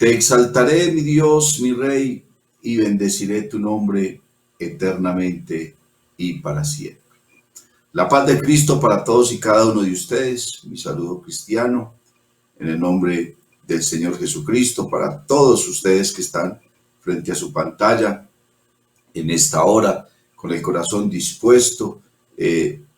Te exaltaré, mi Dios, mi Rey, y bendeciré tu nombre eternamente y para siempre. La paz de Cristo para todos y cada uno de ustedes. Mi saludo cristiano en el nombre del Señor Jesucristo para todos ustedes que están frente a su pantalla en esta hora con el corazón dispuesto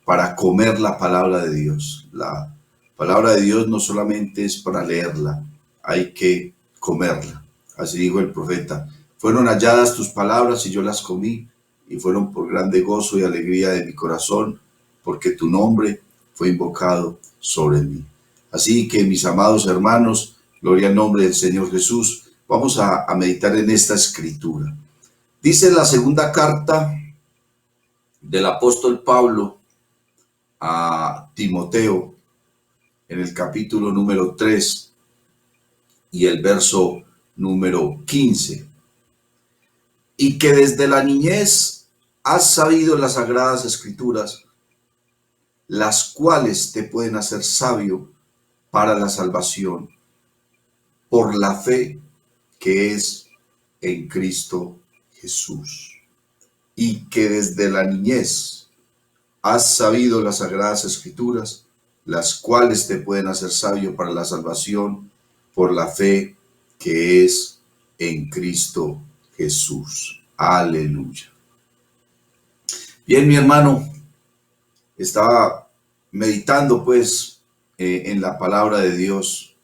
para comer la palabra de Dios. La palabra de Dios no solamente es para leerla, hay que comerla. Así dijo el profeta: fueron halladas tus palabras y yo las comí, y fueron por grande gozo y alegría de mi corazón, porque tu nombre fue invocado sobre mí. Así que, mis amados hermanos, gloria al nombre del Señor Jesús, vamos a meditar en esta escritura. Dice la segunda carta del apóstol Pablo a Timoteo, en el capítulo número 3 y el verso número 15. Y que desde la niñez has sabido las sagradas escrituras, las cuales te pueden hacer sabio para la salvación por la fe que es en Cristo Jesús. Y que desde la niñez has sabido las sagradas escrituras, las cuales te pueden hacer sabio para la salvación por la fe que es en Cristo Jesús. Aleluya. Bien, mi hermano, estaba meditando pues en la palabra de Dios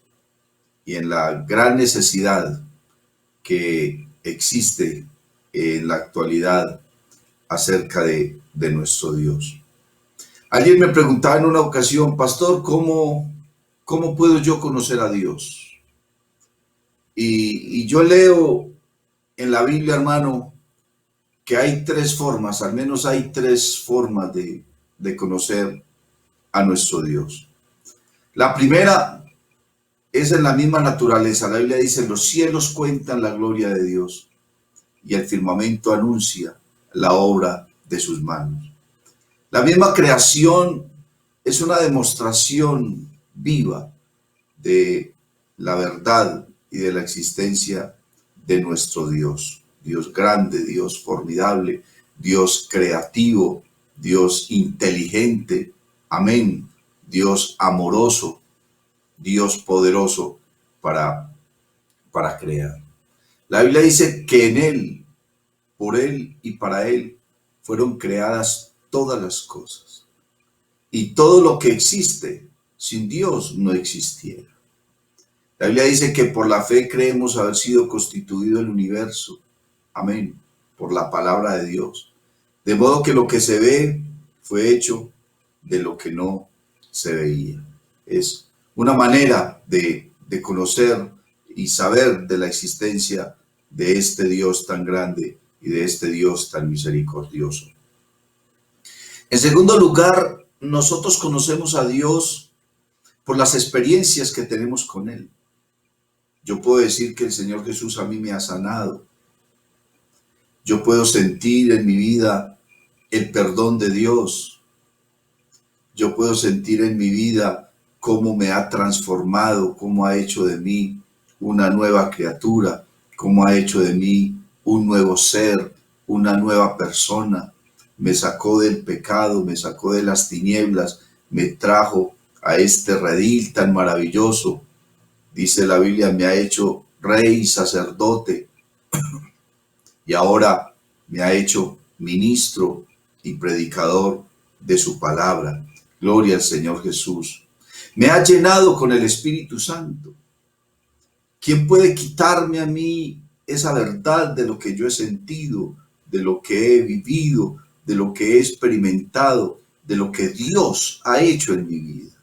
y en la gran necesidad que existe en la actualidad acerca de nuestro Dios. Alguien me preguntaba en una ocasión: pastor, ¿cómo puedo yo conocer a Dios? Y yo leo en la Biblia, hermano, que hay tres formas, al menos hay tres formas de conocer a nuestro Dios. La primera es en la misma naturaleza. La Biblia dice: los cielos cuentan la gloria de Dios y el firmamento anuncia la obra de sus manos. La misma creación es una demostración viva de la verdad y de la existencia de nuestro Dios. Dios grande, Dios formidable, Dios creativo, Dios inteligente, amén, Dios amoroso, Dios poderoso para crear. La Biblia dice que en Él, por Él y para Él fueron creadas todas las cosas. Y todo lo que existe sin Dios no existiera. La Biblia dice que por la fe creemos haber sido constituido el universo. Amén. Por la palabra de Dios. De modo que lo que se ve fue hecho de lo que no se veía. Es una manera de conocer y saber de la existencia de este Dios tan grande y de este Dios tan misericordioso. En segundo lugar, nosotros conocemos a Dios por las experiencias que tenemos con Él. Yo puedo decir que el Señor Jesús a mí me ha sanado. Yo puedo sentir en mi vida el perdón de Dios. Yo puedo sentir en mi vida cómo me ha transformado, cómo ha hecho de mí una nueva criatura, cómo ha hecho de mí un nuevo ser, una nueva persona. Me sacó del pecado, me sacó de las tinieblas, me trajo a este redil tan maravilloso. Dice la Biblia: me ha hecho rey, sacerdote, y ahora me ha hecho ministro y predicador de su palabra. Gloria al Señor Jesús. Me ha llenado con el Espíritu Santo. ¿Quién puede quitarme a mí esa verdad de lo que yo he sentido, de lo que he vivido, de lo que he experimentado, de lo que Dios ha hecho en mi vida?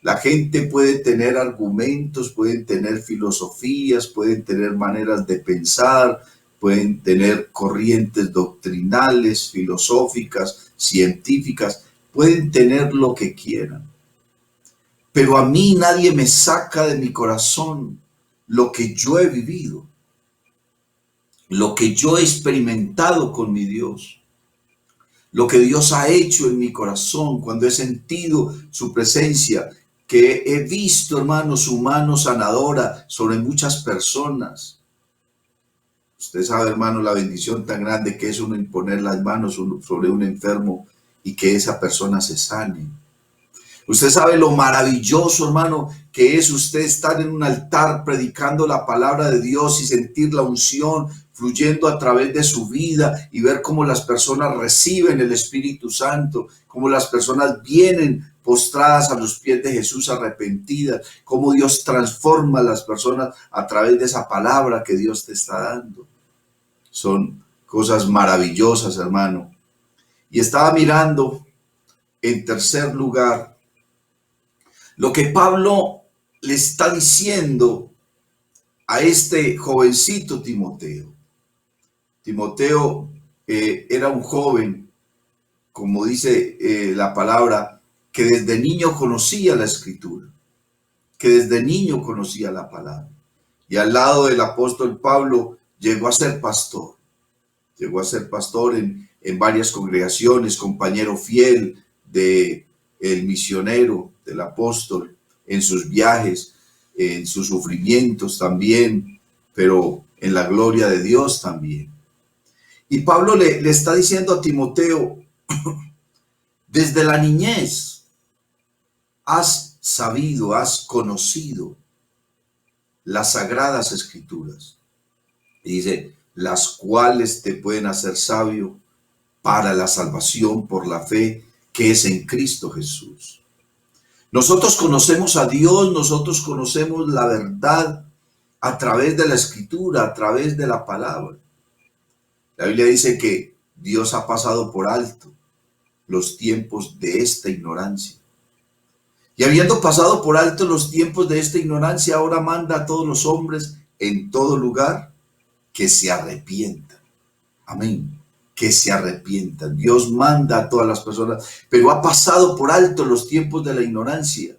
La gente puede tener argumentos, pueden tener filosofías, pueden tener maneras de pensar, pueden tener corrientes doctrinales, filosóficas, científicas, pueden tener lo que quieran. Pero a mí nadie me saca de mi corazón lo que yo he vivido, lo que yo he experimentado con mi Dios, lo que Dios ha hecho en mi corazón cuando he sentido su presencia. que he visto, hermano, su mano sanadora sobre muchas personas. Usted sabe, hermano, la bendición tan grande que es uno imponer las manos sobre un enfermo y que esa persona se sane. Usted sabe lo maravilloso, hermano, que es usted estar en un altar predicando la palabra de Dios y sentir la unción fluyendo a través de su vida y ver cómo las personas reciben el Espíritu Santo, cómo las personas vienen postradas a los pies de Jesús arrepentidas, cómo Dios transforma a las personas a través de esa palabra que Dios te está dando. Son cosas maravillosas, hermano. Y estaba mirando, en tercer lugar, lo que Pablo le está diciendo a este jovencito Timoteo. Timoteo era un joven, como dice la palabra, que desde niño conocía la Escritura, que desde niño conocía la palabra. Y al lado del apóstol Pablo llegó a ser pastor. Llegó a ser pastor en varias congregaciones, compañero fiel del misionero, del apóstol, en sus viajes, en sus sufrimientos también, pero en la gloria de Dios también. Y Pablo le está diciendo a Timoteo, desde la niñez has sabido, has conocido las sagradas escrituras. Y dice, las cuales te pueden hacer sabio para la salvación por la fe que es en Cristo Jesús. Nosotros conocemos a Dios, nosotros conocemos la verdad a través de la Escritura, a través de la palabra. La Biblia dice que Dios ha pasado por alto los tiempos de esta ignorancia. Y habiendo pasado por alto los tiempos de esta ignorancia, ahora manda a todos los hombres en todo lugar que se arrepientan. Amén. Que se arrepientan. Dios manda a todas las personas, pero ha pasado por alto los tiempos de la ignorancia.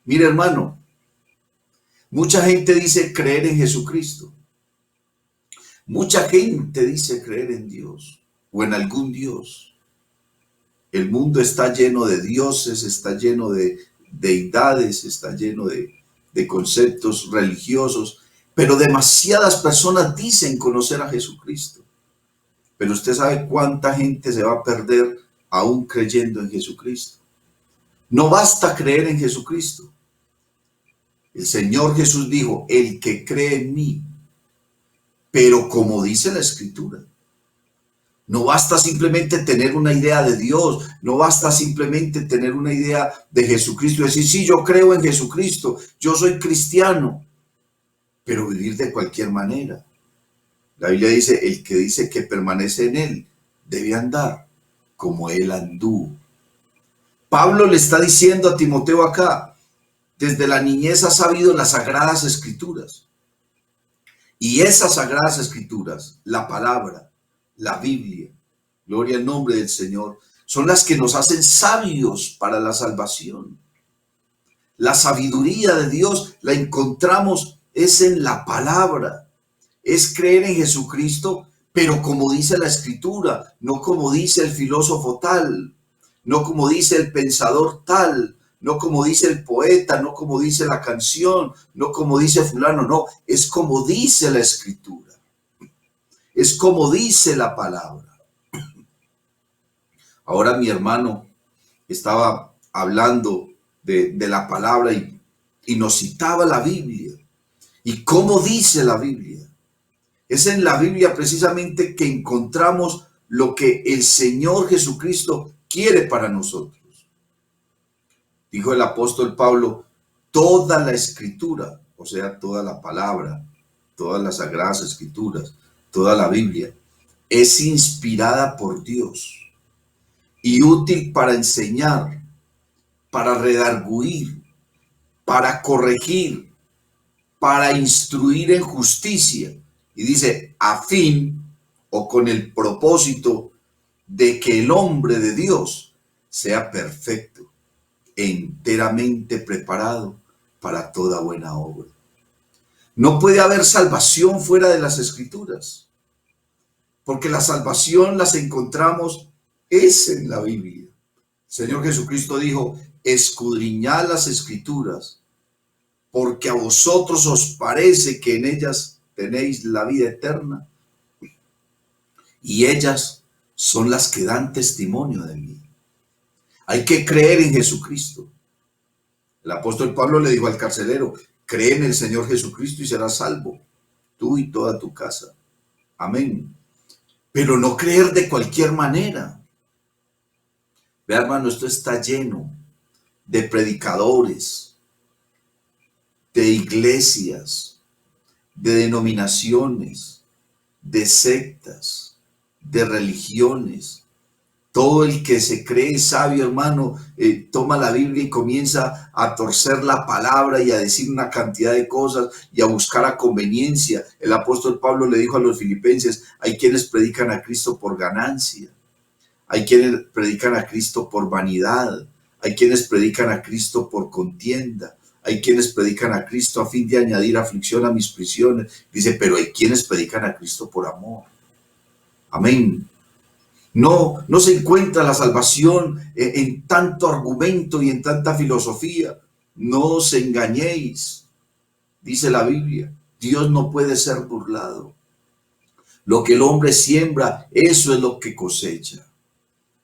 Mire, hermano, mucha gente dice creer en Jesucristo. Mucha gente dice creer en Dios o en algún Dios. El mundo está lleno de dioses, está lleno de deidades, está lleno de conceptos religiosos, pero demasiadas personas dicen conocer a Jesucristo. Pero usted sabe cuánta gente se va a perder aún creyendo en Jesucristo. No basta creer en Jesucristo. El Señor Jesús dijo, el que cree en mí, pero como dice la Escritura. No basta simplemente tener una idea de Dios, no basta simplemente tener una idea de Jesucristo y decir, sí, yo creo en Jesucristo, yo soy cristiano, pero vivir de cualquier manera. La Biblia dice, el que dice que permanece en él debe andar como él anduvo. Pablo le está diciendo a Timoteo acá, desde la niñez ha sabido las sagradas escrituras. Y esas sagradas escrituras, la palabra, la Biblia, gloria al nombre del Señor, son las que nos hacen sabios para la salvación. La sabiduría de Dios la encontramos es en la palabra. Es creer en Jesucristo, pero como dice la Escritura, no como dice el filósofo tal, no como dice el pensador tal, no como dice el poeta, no como dice la canción, no como dice fulano, no, es como dice la Escritura, es como dice la palabra. Ahora mi hermano estaba hablando de la palabra y nos citaba la Biblia. ¿Y cómo dice la Biblia? Es en la Biblia precisamente que encontramos lo que el Señor Jesucristo quiere para nosotros. Dijo el apóstol Pablo, toda la escritura, o sea, toda la palabra, todas las sagradas escrituras, toda la Biblia, es inspirada por Dios y útil para enseñar, para redarguir, para corregir, para instruir en justicia. Y dice, a fin o con el propósito de que el hombre de Dios sea perfecto, enteramente preparado para toda buena obra. No puede haber salvación fuera de las Escrituras, porque la salvación las encontramos es en la Biblia. El Señor Jesucristo dijo, escudriñad las Escrituras, porque a vosotros os parece que en ellas tenéis la vida eterna, y ellas son las que dan testimonio de mí. Hay que creer en Jesucristo. El apóstol Pablo le dijo al carcelero: cree en el Señor Jesucristo y serás salvo, tú y toda tu casa. Amén. Pero no creer de cualquier manera. Vea, hermano, esto está lleno de predicadores, de iglesias, de denominaciones, de sectas, de religiones. Todo el que se cree sabio, hermano, toma la Biblia y comienza a torcer la palabra y a decir una cantidad de cosas y a buscar a conveniencia. El apóstol Pablo le dijo a los filipenses: hay quienes predican a Cristo por ganancia, hay quienes predican a Cristo por vanidad, hay quienes predican a Cristo por contienda, hay quienes predican a Cristo a fin de añadir aflicción a mis prisiones. Dice, pero hay quienes predican a Cristo por amor. Amén. No se encuentra la salvación en tanto argumento y en tanta filosofía. No os engañéis, dice la Biblia. Dios no puede ser burlado. Lo que el hombre siembra, eso es lo que cosecha.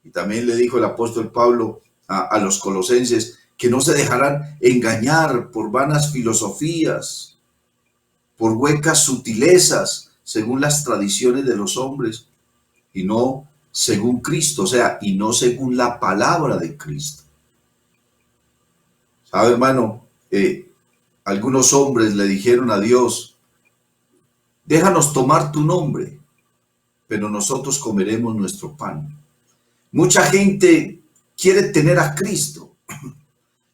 Y también le dijo el apóstol Pablo a los colosenses que no se dejarán engañar por vanas filosofías, por huecas sutilezas, según las tradiciones de los hombres, y no según Cristo, o sea, y no según la palabra de Cristo. ¿Sabe, hermano? Algunos hombres le dijeron a Dios: déjanos tomar tu nombre, pero nosotros comeremos nuestro pan. Mucha gente quiere tener a Cristo,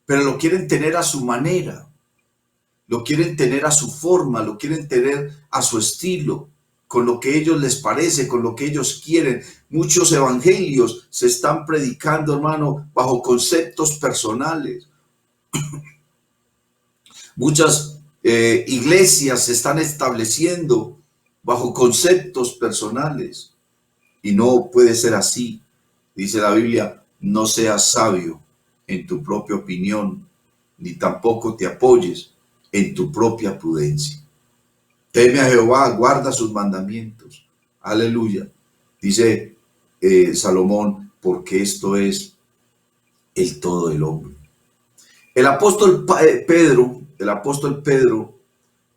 pero lo quieren tener a su manera, lo quieren tener a su forma, lo quieren tener a su estilo, con lo que a ellos les parece, con lo que ellos quieren. Muchos evangelios se están predicando, hermano, bajo conceptos personales. Muchas iglesias se están estableciendo bajo conceptos personales. Y no puede ser así. Dice la Biblia: no seas sabio en tu propia opinión, ni tampoco te apoyes en tu propia prudencia. Teme a Jehová, guarda sus mandamientos. Aleluya. Dice Salomón, porque esto es el todo del hombre. El apóstol Pedro,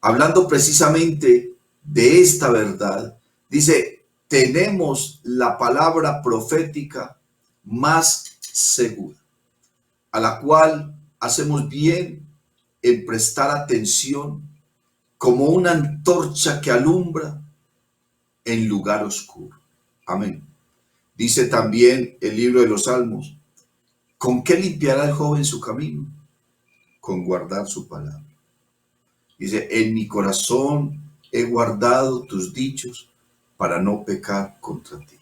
hablando precisamente de esta verdad, dice: tenemos la palabra profética más segura, a la cual hacemos bien en prestar atención, como una antorcha que alumbra en lugar oscuro. Amén. Dice también el libro de los Salmos: ¿con qué limpiará el joven su camino? Con guardar su palabra. Dice: en mi corazón he guardado tus dichos para no pecar contra ti.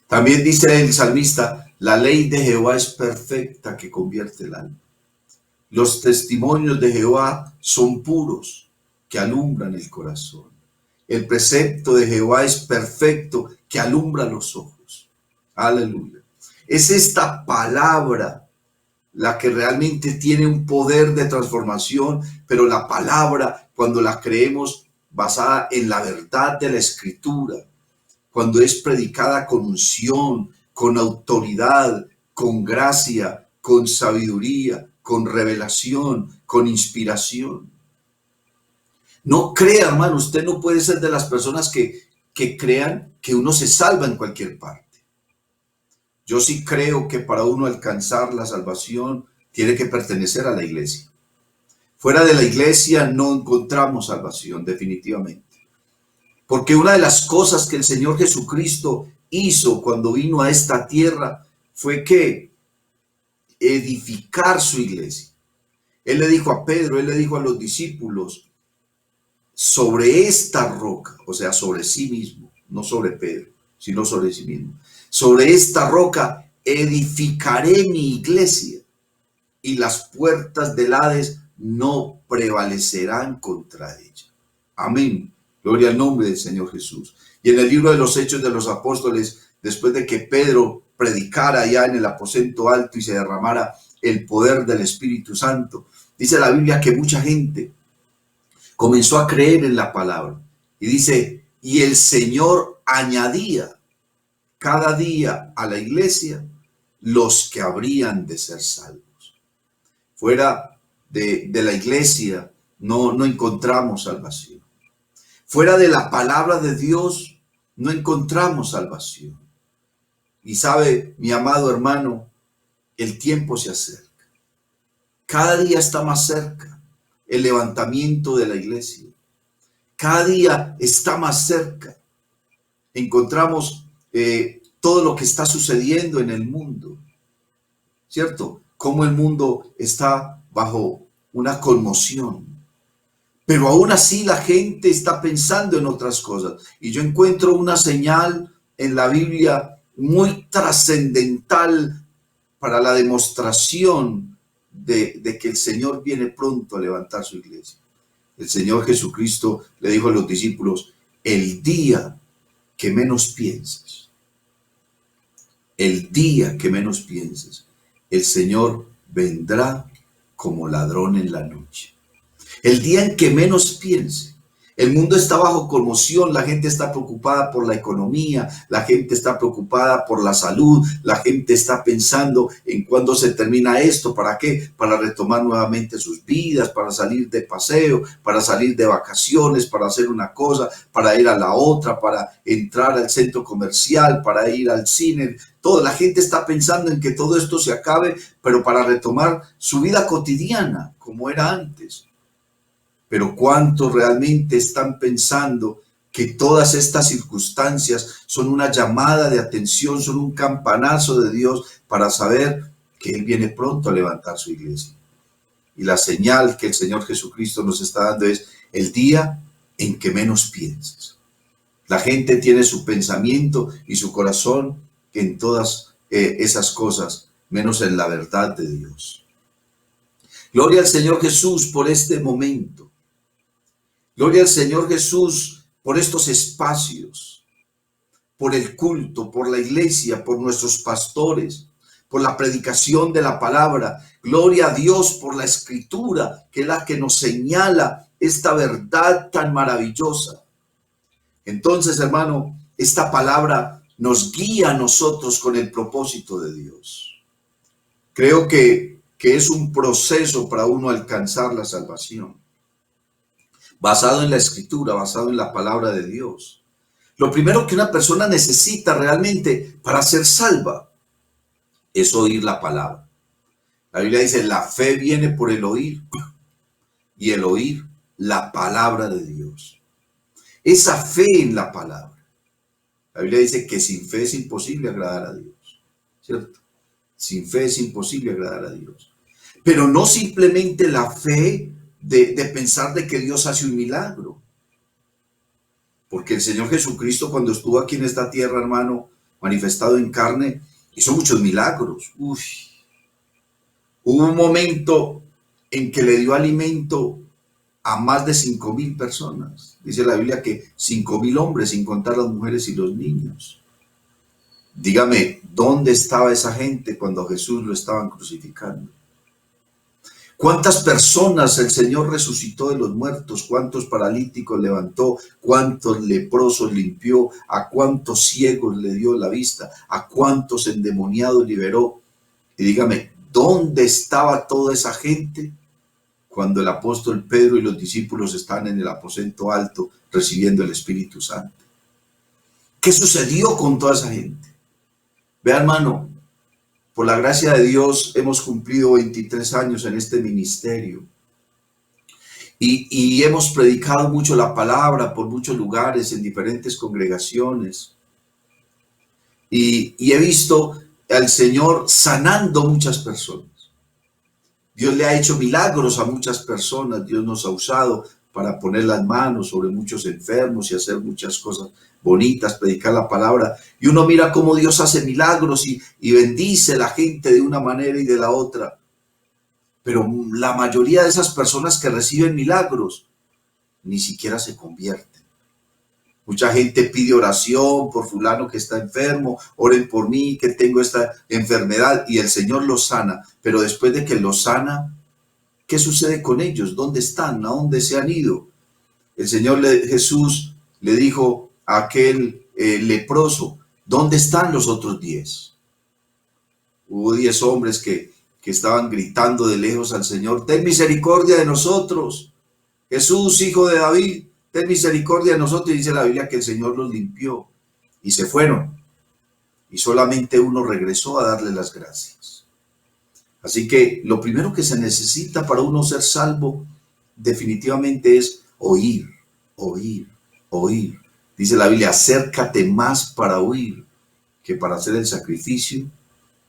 También dice el salmista: la ley de Jehová es perfecta, que convierte el alma. Los testimonios de Jehová son puros, que alumbran el corazón. El precepto de Jehová es perfecto, que alumbra los ojos. Aleluya. Es esta palabra la que realmente tiene un poder de transformación, pero la palabra, cuando la creemos basada en la verdad de la Escritura, cuando es predicada con unción, con autoridad, con gracia, con sabiduría, con revelación, con inspiración. No crea, hermano, usted no puede ser de las personas que crean que uno se salva en cualquier parte. Yo sí creo que para uno alcanzar la salvación tiene que pertenecer a la iglesia. Fuera de la iglesia no encontramos salvación, definitivamente. Porque una de las cosas que el Señor Jesucristo hizo cuando vino a esta tierra fue que edificar su iglesia. Él le dijo a Pedro, él le dijo a los discípulos: sobre esta roca, o sea, sobre sí mismo, no sobre Pedro, sino sobre sí mismo. Sobre esta roca edificaré mi iglesia, y las puertas del Hades no prevalecerán contra ella. Amén. Gloria al nombre del Señor Jesús. Y en el libro de los Hechos de los Apóstoles, después de que Pedro predicara allá en el aposento alto y se derramara el poder del Espíritu Santo. Dice la Biblia que mucha gente comenzó a creer en la palabra. Y dice, y el Señor añadía cada día a la iglesia los que habrían de ser salvos. Fuera de la iglesia no encontramos salvación. Fuera de la palabra de Dios no encontramos salvación. Y sabe, mi amado hermano, el tiempo se acerca. Cada día está más cerca el levantamiento de la iglesia. Cada día está más cerca. Encontramos todo lo que está sucediendo en el mundo, ¿cierto? Cómo el mundo está bajo una conmoción. Pero aún así la gente está pensando en otras cosas. Y yo encuentro una señal en la Biblia muy trascendental para la demostración de que el Señor viene pronto a levantar su iglesia. El Señor Jesucristo le dijo a los discípulos, el día que menos pienses, el día que menos pienses, el Señor vendrá como ladrón en la noche. El día en que menos piense. El mundo está bajo conmoción, la gente está preocupada por la economía, la gente está preocupada por la salud, la gente está pensando en cuándo se termina esto, ¿para qué? Para retomar nuevamente sus vidas, para salir de paseo, para salir de vacaciones, para hacer una cosa, para ir a la otra, para entrar al centro comercial, para ir al cine. Toda la gente está pensando en que todo esto se acabe, pero para retomar su vida cotidiana como era antes. Pero ¿cuántos realmente están pensando que todas estas circunstancias son una llamada de atención, son un campanazo de Dios para saber que Él viene pronto a levantar su iglesia? Y la señal que el Señor Jesucristo nos está dando es el día en que menos pienses. La gente tiene su pensamiento y su corazón en todas esas cosas, menos en la verdad de Dios. Gloria al Señor Jesús por este momento. Gloria al Señor Jesús por estos espacios, por el culto, por la iglesia, por nuestros pastores, por la predicación de la palabra. Gloria a Dios por la escritura, que es la que nos señala esta verdad tan maravillosa. Entonces, hermano, esta palabra nos guía a nosotros con el propósito de Dios. Creo que es un proceso para uno alcanzar la salvación, basado en la escritura, basado en la palabra de Dios. Lo primero que una persona necesita realmente para ser salva es oír la palabra. La Biblia dice, la fe viene por el oír y el oír la palabra de Dios. Esa fe en la palabra. La Biblia dice que sin fe es imposible agradar a Dios, ¿cierto? Sin fe es imposible agradar a Dios. Pero no simplemente la fe de pensar de que Dios hace un milagro. Porque el Señor Jesucristo, cuando estuvo aquí en esta tierra, hermano, manifestado en carne, hizo muchos milagros. Hubo un momento en que le dio alimento a más de 5,000 personas. Dice la Biblia que 5,000 hombres, sin contar las mujeres y los niños. Dígame, ¿dónde estaba esa gente cuando Jesús lo estaban crucificando? ¿Cuántas personas el Señor resucitó de los muertos? ¿Cuántos paralíticos levantó? ¿Cuántos leprosos limpió? ¿A cuántos ciegos le dio la vista? ¿A cuántos endemoniados liberó? Y dígame, ¿dónde estaba toda esa gente cuando el apóstol Pedro y los discípulos están en el aposento alto recibiendo el Espíritu Santo? ¿Qué sucedió con toda esa gente? Vea, hermano, por la gracia de Dios hemos cumplido 23 años en este ministerio y hemos predicado mucho la palabra por muchos lugares, en diferentes congregaciones, y he visto al Señor sanando muchas personas. Dios le ha hecho milagros a muchas personas. Dios nos ha usado para poner las manos sobre muchos enfermos y hacer muchas cosas bonitas, predicar la palabra. Y uno mira cómo Dios hace milagros y bendice a la gente de una manera y de la otra. Pero la mayoría de esas personas que reciben milagros ni siquiera se convierten. Mucha gente pide oración por fulano que está enfermo, oren por mí que tengo esta enfermedad y el Señor los sana. Pero después de que los sana, ¿qué sucede con ellos? ¿Dónde están? ¿A dónde se han ido? El Señor Jesús le dijo a aquel leproso, ¿dónde están los otros 10? Hubo 10 hombres que estaban gritando de lejos al Señor, ten misericordia de nosotros. Jesús, hijo de David, ten misericordia de nosotros. Y dice la Biblia que el Señor los limpió y se fueron. Y solamente uno regresó a darle las gracias. Así que lo primero que se necesita para uno ser salvo definitivamente es oír, oír, oír. Dice la Biblia, acércate más para oír que para hacer el sacrificio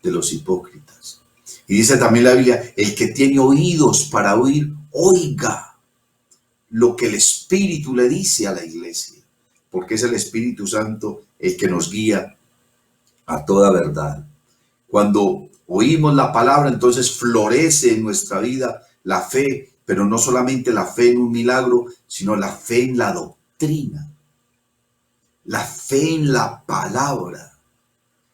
de los hipócritas. Y dice también la Biblia, el que tiene oídos para oír, oiga lo que el Espíritu le dice a la iglesia, porque es el Espíritu Santo el que nos guía a toda verdad. Cuando oímos la palabra, entonces florece en nuestra vida la fe, pero no solamente la fe en un milagro, sino la fe en la doctrina, la fe en la palabra,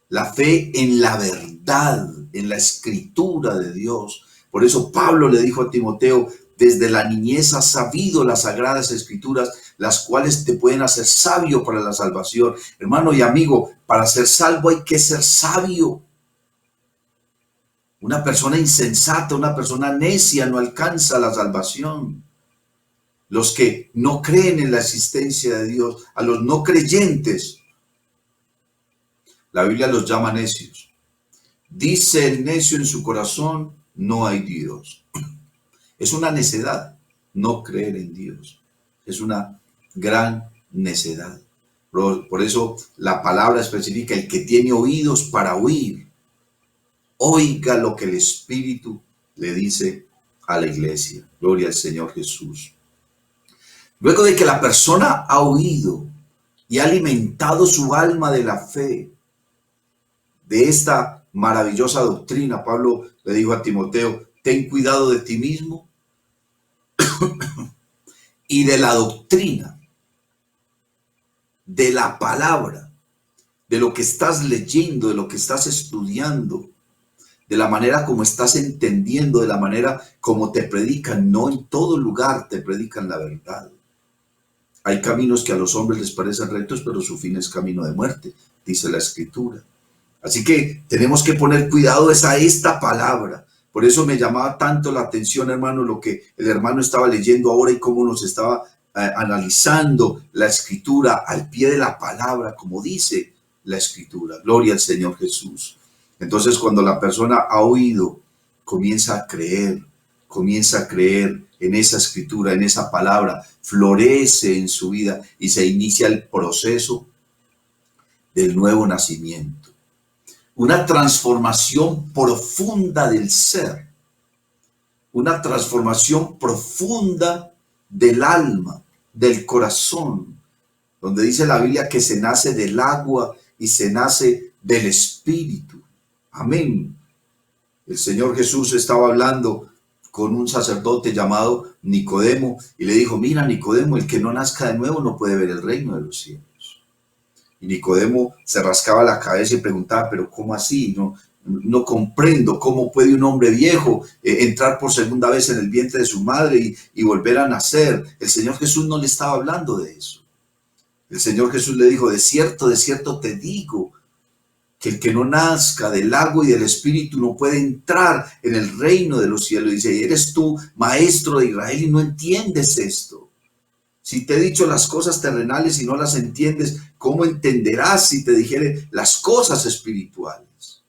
la fe en la verdad, en la escritura de Dios. Por eso Pablo le dijo a Timoteo, desde la niñez has sabido las sagradas escrituras, las cuales te pueden hacer sabio para la salvación. Hermano y amigo, para ser salvo hay que ser sabio. Una persona insensata, una persona necia no alcanza la salvación. Los que no creen en la existencia de Dios, a los no creyentes, la Biblia los llama necios. Dice el necio en su corazón, no hay Dios. Es una necedad no creer en Dios. Es una gran necedad. Por eso la palabra especifica, el que tiene oídos para oír, oiga lo que el Espíritu le dice a la iglesia. Gloria al Señor Jesús. Luego de que la persona ha oído y ha alimentado su alma de la fe, de esta maravillosa doctrina, Pablo le dijo a Timoteo, ten cuidado de ti mismo y de la doctrina, de la palabra, de lo que estás leyendo, de lo que estás estudiando, de la manera como estás entendiendo, de la manera como te predican. No en todo lugar te predican la verdad. Hay caminos que a los hombres les parecen rectos, pero su fin es camino de muerte, dice la Escritura. Así que tenemos que poner cuidado a esta palabra. Por eso me llamaba tanto la atención, hermano, lo que el hermano estaba leyendo ahora y cómo nos estaba analizando la Escritura al pie de la palabra, como dice la Escritura. Gloria al Señor Jesús. Entonces, cuando la persona ha oído, comienza a creer en esa Escritura, en esa palabra, florece en su vida y se inicia el proceso del nuevo nacimiento. Una transformación profunda del ser, una transformación profunda del alma, del corazón, donde dice la Biblia que se nace del agua y se nace del Espíritu. Amén. El Señor Jesús estaba hablando con un sacerdote llamado Nicodemo y le dijo, mira Nicodemo, el que no nazca de nuevo no puede ver el reino de los cielos. Y Nicodemo se rascaba la cabeza y preguntaba, pero ¿cómo así? No comprendo cómo puede un hombre viejo entrar por segunda vez en el vientre de su madre y volver a nacer. El Señor Jesús no le estaba hablando de eso. El Señor Jesús le dijo, de cierto te digo, que el que no nazca del agua y del Espíritu no puede entrar en el reino de los cielos. Dice, eres tú maestro de Israel y no entiendes esto. Si te he dicho las cosas terrenales y no las entiendes, ¿cómo entenderás si te dijere las cosas espirituales?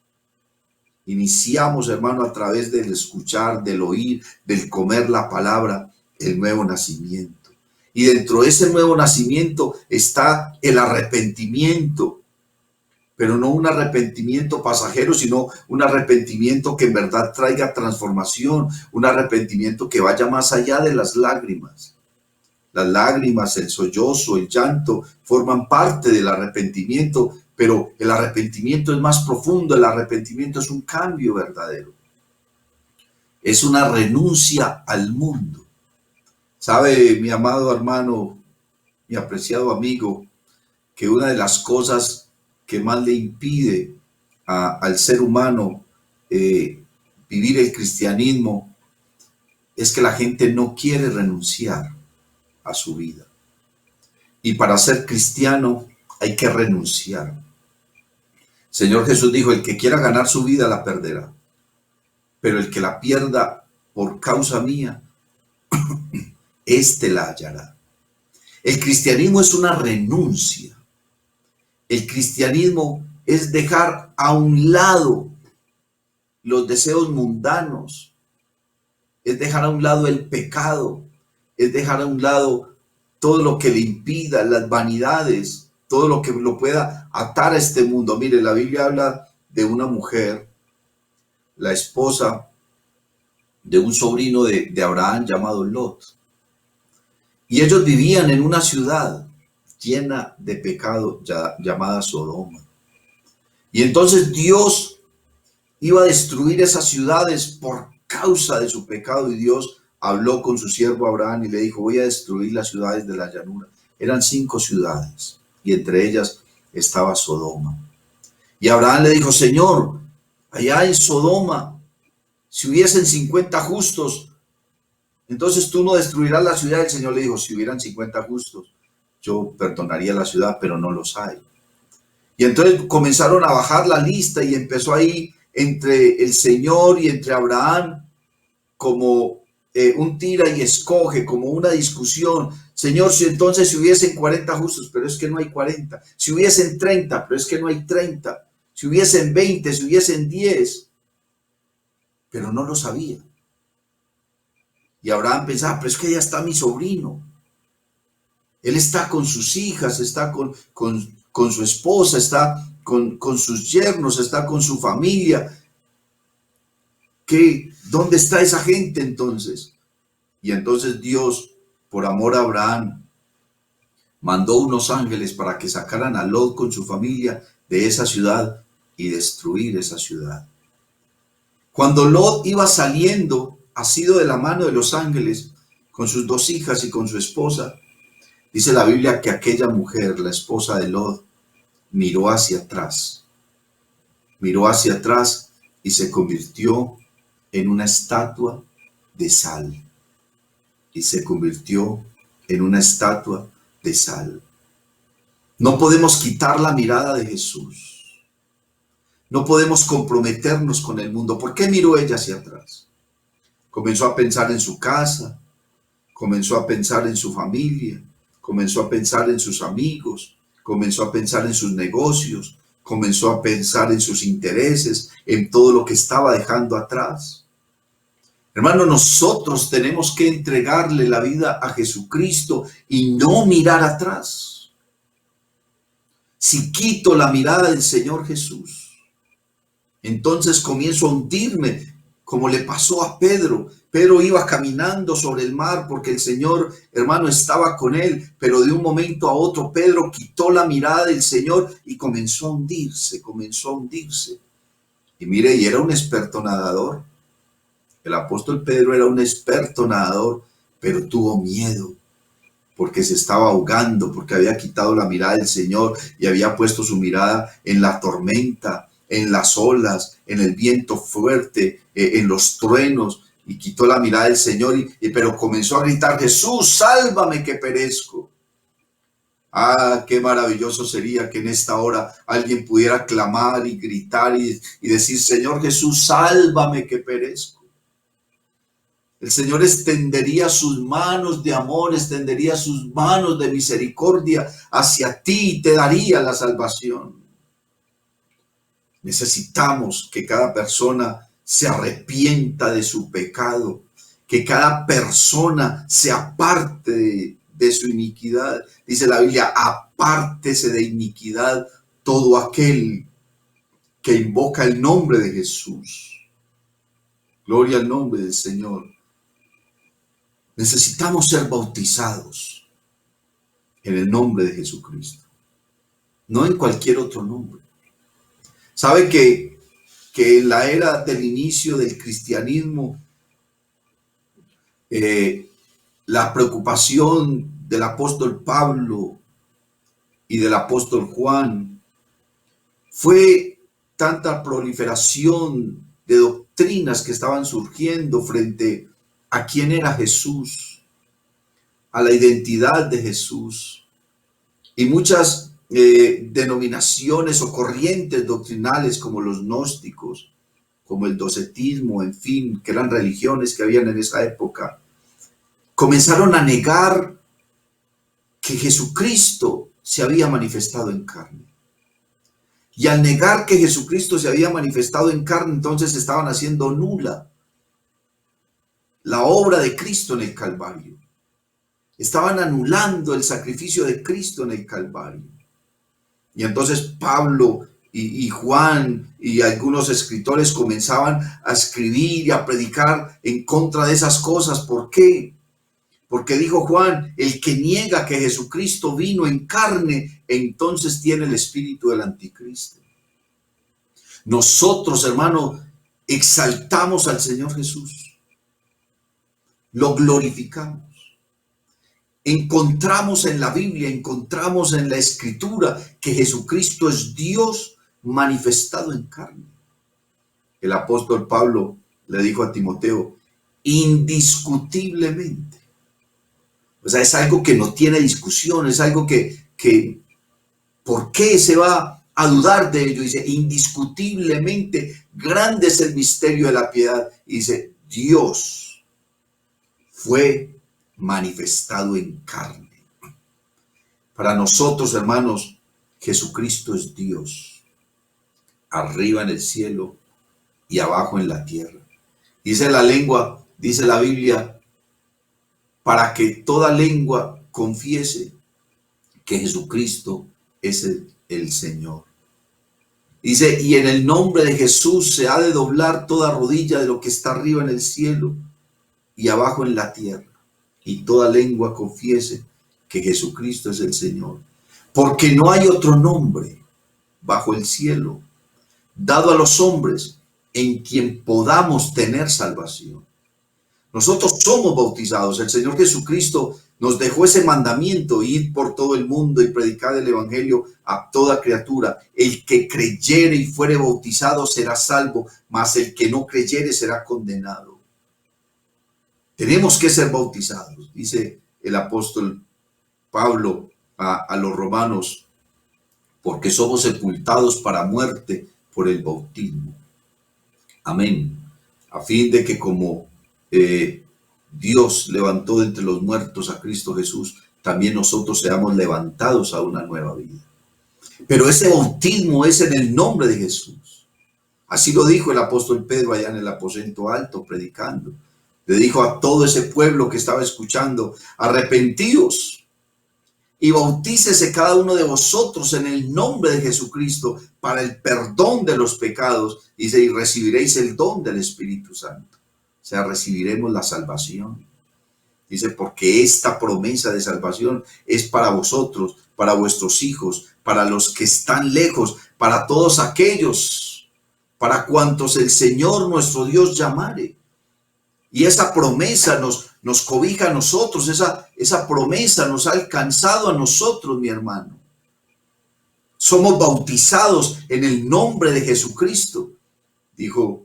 Iniciamos, hermano, a través del escuchar, del oír, del comer la palabra, el nuevo nacimiento. Y dentro de ese nuevo nacimiento está el arrepentimiento, pero no un arrepentimiento pasajero, sino un arrepentimiento que en verdad traiga transformación, un arrepentimiento que vaya más allá de las lágrimas. Las lágrimas, el sollozo, el llanto forman parte del arrepentimiento, pero el arrepentimiento es más profundo, el arrepentimiento es un cambio verdadero. Es una renuncia al mundo. ¿Sabe, mi amado hermano, mi apreciado amigo? que una de las cosas que más le impide al ser humano vivir el cristianismo es que la gente no quiere renunciar a su vida. Y para ser cristiano hay que renunciar. Señor Jesús dijo, el que quiera ganar su vida la perderá, pero el que la pierda por causa mía, éste la hallará. El cristianismo es una renuncia. El cristianismo es dejar a un lado los deseos mundanos, es dejar a un lado el pecado, es dejar a un lado todo lo que le impida, las vanidades, todo lo que lo pueda atar a este mundo. Mire, la Biblia habla de una mujer, la esposa de un sobrino de Abraham llamado Lot. Y ellos vivían en una ciudad llena de pecado llamada Sodoma. Y entonces Dios iba a destruir esas ciudades por causa de su pecado, y Dios habló con su siervo Abraham y le dijo, voy a destruir las ciudades de la llanura. Eran 5 ciudades y entre ellas estaba Sodoma. Y Abraham le dijo, Señor, allá en Sodoma, si hubiesen 50 justos, entonces tú no destruirás la ciudad. El Señor le dijo, si hubieran 50 justos, yo perdonaría la ciudad, pero no los hay. Y entonces comenzaron a bajar la lista y empezó ahí entre el Señor y entre Abraham como un tira y escoge, como una discusión. Señor, si entonces si hubiesen 40 justos, pero es que no hay 40. Si hubiesen 30, pero es que no hay 30. Si hubiesen 20, si hubiesen 10. Pero no lo sabía. Y Abraham pensaba, pero es que ya está mi sobrino. Él está con sus hijas, está con su esposa, está con sus yernos, está con su familia. ¿Dónde está esa gente entonces? Y entonces Dios, por amor a Abraham, mandó unos ángeles para que sacaran a Lot con su familia de esa ciudad y destruir esa ciudad. Cuando Lot iba saliendo, asido de la mano de los ángeles, con sus 2 hijas y con su esposa, dice la Biblia que aquella mujer, la esposa de Lot, miró hacia atrás y se convirtió en una estatua de sal. Y se convirtió en una estatua de sal. No podemos quitar la mirada de Jesús. No podemos comprometernos con el mundo. ¿Por qué miró ella hacia atrás? Comenzó a pensar en su casa, comenzó a pensar en su familia, comenzó a pensar en sus amigos, comenzó a pensar en sus negocios, comenzó a pensar en sus intereses, en todo lo que estaba dejando atrás. Hermano, nosotros tenemos que entregarle la vida a Jesucristo y no mirar atrás. Si quito la mirada del Señor Jesús, entonces comienzo a hundirme, como le pasó a Pedro. Pedro iba caminando sobre el mar porque el Señor, hermano, estaba con él, pero de un momento a otro Pedro quitó la mirada del Señor y comenzó a hundirse. Y mire, y era un experto nadador. El apóstol Pedro era un experto nadador, pero tuvo miedo porque se estaba ahogando, porque había quitado la mirada del Señor y había puesto su mirada en la tormenta, en las olas, en el viento fuerte, en los truenos, y quitó la mirada del Señor, pero comenzó a gritar, Jesús, sálvame que perezco. Ah, qué maravilloso sería que en esta hora alguien pudiera clamar y gritar y decir, Señor Jesús, sálvame que perezco. El Señor extendería sus manos de amor, extendería sus manos de misericordia hacia ti y te daría la salvación. Necesitamos que cada persona se arrepienta de su pecado, que cada persona se aparte de su iniquidad. Dice la Biblia, apártese de iniquidad todo aquel que invoca el nombre de Jesús. Gloria al nombre del Señor. Necesitamos ser bautizados en el nombre de Jesucristo, no en cualquier otro nombre. ¿Sabe que en la era del inicio del cristianismo, la preocupación del apóstol Pablo y del apóstol Juan, fue tanta proliferación de doctrinas que estaban surgiendo frente a quién era Jesús, a la identidad de Jesús, y muchas denominaciones o corrientes doctrinales como los gnósticos, como el docetismo, en fin, que eran religiones que habían en esa época, comenzaron a negar que Jesucristo se había manifestado en carne. Y al negar que Jesucristo se había manifestado en carne, entonces estaban haciendo nula la obra de Cristo en el Calvario. Estaban anulando el sacrificio de Cristo en el Calvario. Y entonces Pablo y Juan y algunos escritores comenzaban a escribir y a predicar en contra de esas cosas. ¿Por qué? Porque dijo Juan, el que niega que Jesucristo vino en carne, entonces tiene el espíritu del anticristo. Nosotros, hermano, exaltamos al Señor Jesús. Lo glorificamos. Encontramos en la Biblia, encontramos en la Escritura que Jesucristo es Dios manifestado en carne. El apóstol Pablo le dijo a Timoteo, indiscutiblemente. O sea, es algo que no tiene discusión, es algo que ¿por qué se va a dudar de ello? Dice, indiscutiblemente grande es el misterio de la piedad. Y dice, Dios fue manifestado en carne. Para nosotros, hermanos, Jesucristo es Dios, arriba en el cielo y abajo en la tierra. Dice la lengua, dice la Biblia, para que toda lengua confiese que Jesucristo es el Señor. Dice, y en el nombre de Jesús se ha de doblar toda rodilla de lo que está arriba en el cielo y abajo en la tierra, y toda lengua confiese que Jesucristo es el Señor. Porque no hay otro nombre bajo el cielo dado a los hombres en quien podamos tener salvación. Nosotros somos bautizados. El Señor Jesucristo nos dejó ese mandamiento, ir por todo el mundo y predicar el evangelio a toda criatura. El que creyere y fuere bautizado será salvo, mas el que no creyere será condenado. Tenemos que ser bautizados, dice el apóstol Pablo a los romanos, porque somos sepultados para muerte por el bautismo. Amén. A fin de que como Dios levantó de entre los muertos a Cristo Jesús, también nosotros seamos levantados a una nueva vida. Pero ese bautismo es en el nombre de Jesús. Así lo dijo el apóstol Pedro allá en el aposento alto predicando. Le dijo a todo ese pueblo que estaba escuchando, arrepentíos y bautícese cada uno de vosotros en el nombre de Jesucristo para el perdón de los pecados, dice, y recibiréis el don del Espíritu Santo. O sea, recibiremos la salvación. Dice, porque esta promesa de salvación es para vosotros, para vuestros hijos, para los que están lejos, para todos aquellos, para cuantos el Señor nuestro Dios llamare. Y esa promesa nos cobija a nosotros, esa promesa nos ha alcanzado a nosotros, mi hermano. Somos bautizados en el nombre de Jesucristo. Dijo,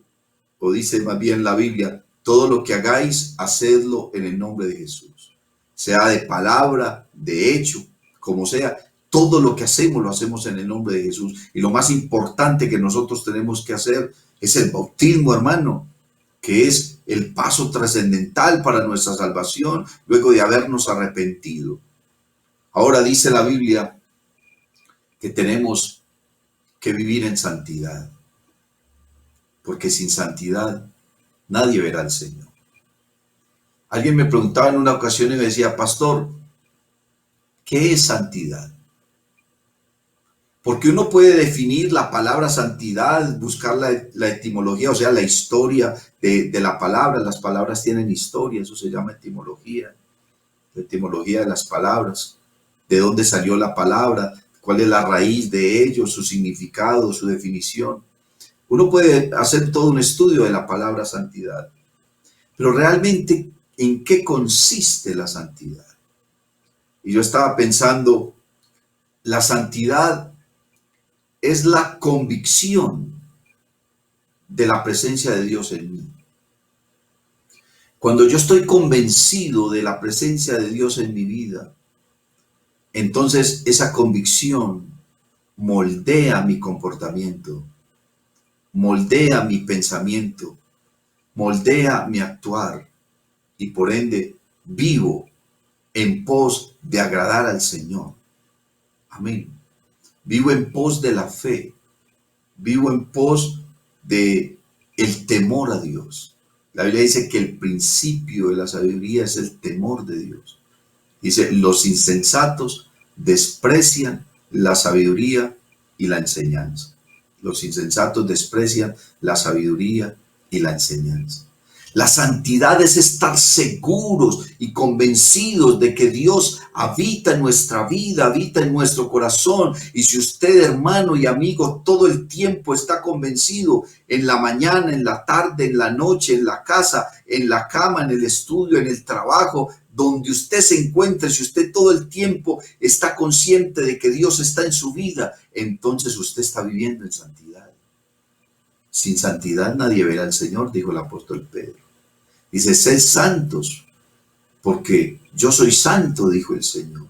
o dice más bien la Biblia, todo lo que hagáis, hacedlo en el nombre de Jesús. Sea de palabra, de hecho, como sea, todo lo que hacemos lo hacemos en el nombre de Jesús. Y lo más importante que nosotros tenemos que hacer es el bautismo, hermano, que es el paso trascendental para nuestra salvación, luego de habernos arrepentido. Ahora dice la Biblia que tenemos que vivir en santidad, porque sin santidad nadie verá al Señor. Alguien me preguntaba en una ocasión y me decía, pastor, ¿qué es santidad? Porque uno puede definir la palabra santidad, buscar la etimología, o sea, la historia de la palabra. Las palabras tienen historia, eso se llama etimología. La etimología de las palabras. ¿De dónde salió la palabra? ¿Cuál es la raíz de ello? Su significado, su definición. Uno puede hacer todo un estudio de la palabra santidad. Pero realmente, ¿en qué consiste la santidad? Y yo estaba pensando, La santidad es la convicción de la presencia de Dios en mí. Cuando yo estoy convencido de la presencia de Dios en mi vida, entonces esa convicción moldea mi comportamiento, moldea mi pensamiento, moldea mi actuar y por ende vivo en pos de agradar al Señor. Amén. Vivo en pos de la fe, vivo en pos de el temor a Dios. La Biblia dice que el principio de la sabiduría es el temor de Dios. Dice, los insensatos desprecian la sabiduría y la enseñanza. Los insensatos desprecian la sabiduría y la enseñanza. La santidad es estar seguros y convencidos de que Dios habita en nuestra vida, habita en nuestro corazón. Y si usted, hermano y amigo, todo el tiempo está convencido, en la mañana, en la tarde, en la noche, en la casa, en la cama, en el estudio, en el trabajo, donde usted se encuentre, si usted todo el tiempo está consciente de que Dios está en su vida, entonces usted está viviendo en santidad. Sin santidad nadie verá al Señor, dijo el apóstol Pedro. Dice, sed santos, porque yo soy santo, dijo el Señor.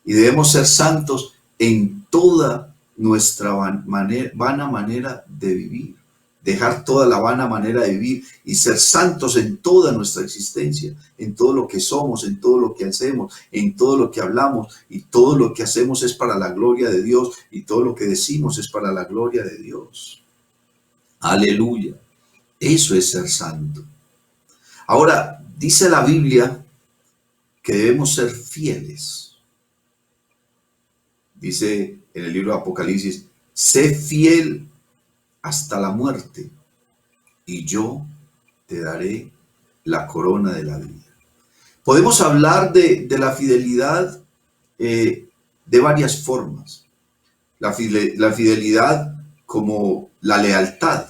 Y debemos ser santos en toda nuestra vana manera de vivir. Dejar toda la vana manera de vivir y ser santos en toda nuestra existencia, en todo lo que somos, en todo lo que hacemos, en todo lo que hablamos, y todo lo que hacemos es para la gloria de Dios, y todo lo que decimos es para la gloria de Dios. Aleluya. Eso es ser santo. Ahora, dice la Biblia que debemos ser fieles. Dice en el libro de Apocalipsis, sé fiel hasta la muerte y yo te daré la corona de la vida. Podemos hablar de la fidelidad de varias formas. La fidelidad como la lealtad.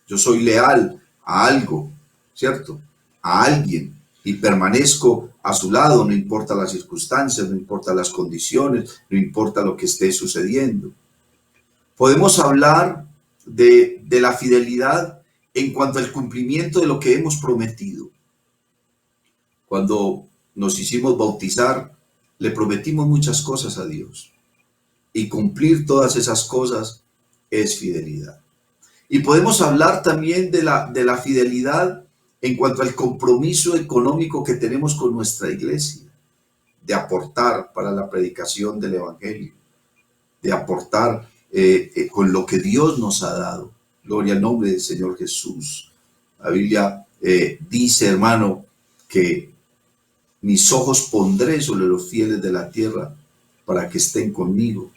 Yo soy leal a algo, ¿cierto? A alguien y permanezco a su lado, no importa las circunstancias, no importa las condiciones, no importa lo que esté sucediendo. Podemos hablar de la fidelidad en cuanto al cumplimiento de lo que hemos prometido. Cuando nos hicimos bautizar, le prometimos muchas cosas a Dios y cumplir todas esas cosas es fidelidad. Y podemos hablar también de la fidelidad en cuanto al compromiso económico que tenemos con nuestra iglesia, de aportar para la predicación del Evangelio, de aportar con lo que Dios nos ha dado. Gloria al nombre del Señor Jesús. La Biblia dice, hermano, que mis ojos pondré sobre los fieles de la tierra para que estén conmigo.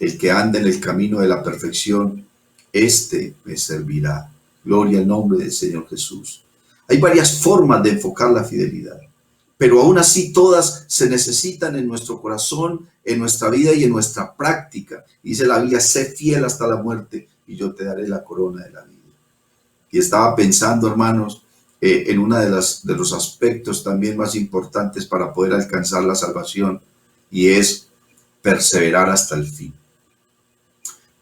El que anda en el camino de la perfección, este me servirá. Gloria al nombre del Señor Jesús. Hay varias formas de enfocar la fidelidad, pero aún así todas se necesitan en nuestro corazón, en nuestra vida y en nuestra práctica. Dice la Biblia, sé fiel hasta la muerte y yo te daré la corona de la vida. Y estaba pensando, hermanos, en uno de los aspectos también más importantes para poder alcanzar la salvación, y es perseverar hasta el fin.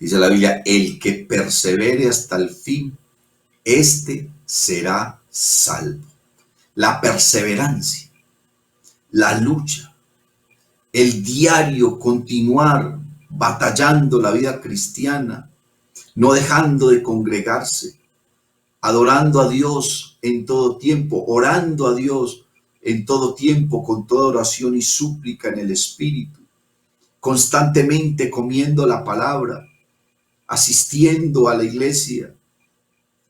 Dice la Biblia, el que persevere hasta el fin, este será salvo. La perseverancia, la lucha, el diario continuar batallando la vida cristiana, no dejando de congregarse, adorando a Dios en todo tiempo, orando a Dios en todo tiempo, con toda oración y súplica en el Espíritu, constantemente comiendo la palabra, asistiendo a la iglesia,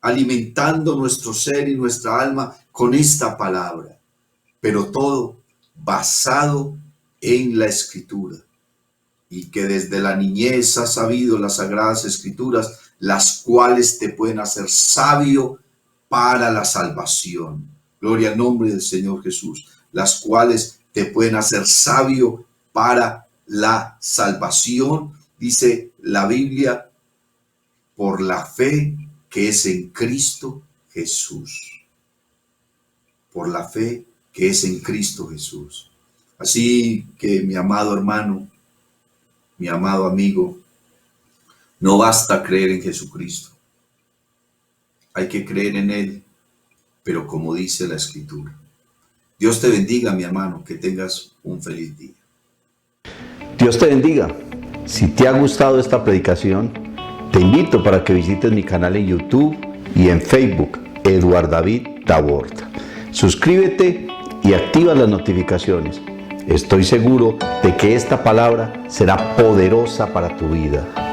alimentando nuestro ser y nuestra alma con esta palabra, pero todo basado en la Escritura, y que desde la niñez has sabido las sagradas Escrituras, las cuales te pueden hacer sabio para la salvación. Gloria al nombre del Señor Jesús. Las cuales te pueden hacer sabio para la salvación, dice la Biblia, por la fe que es en Cristo Jesús. Por la fe que es en Cristo Jesús. Así que, mi amado hermano, mi amado amigo, no basta creer en Jesucristo. Hay que creer en Él, pero como dice la Escritura. Dios te bendiga, mi hermano, que tengas un feliz día. Dios te bendiga. Si te ha gustado esta predicación, te invito para que visites mi canal en YouTube y en Facebook, Eduard David Taborda. Suscríbete y activa las notificaciones. Estoy seguro de que esta palabra será poderosa para tu vida.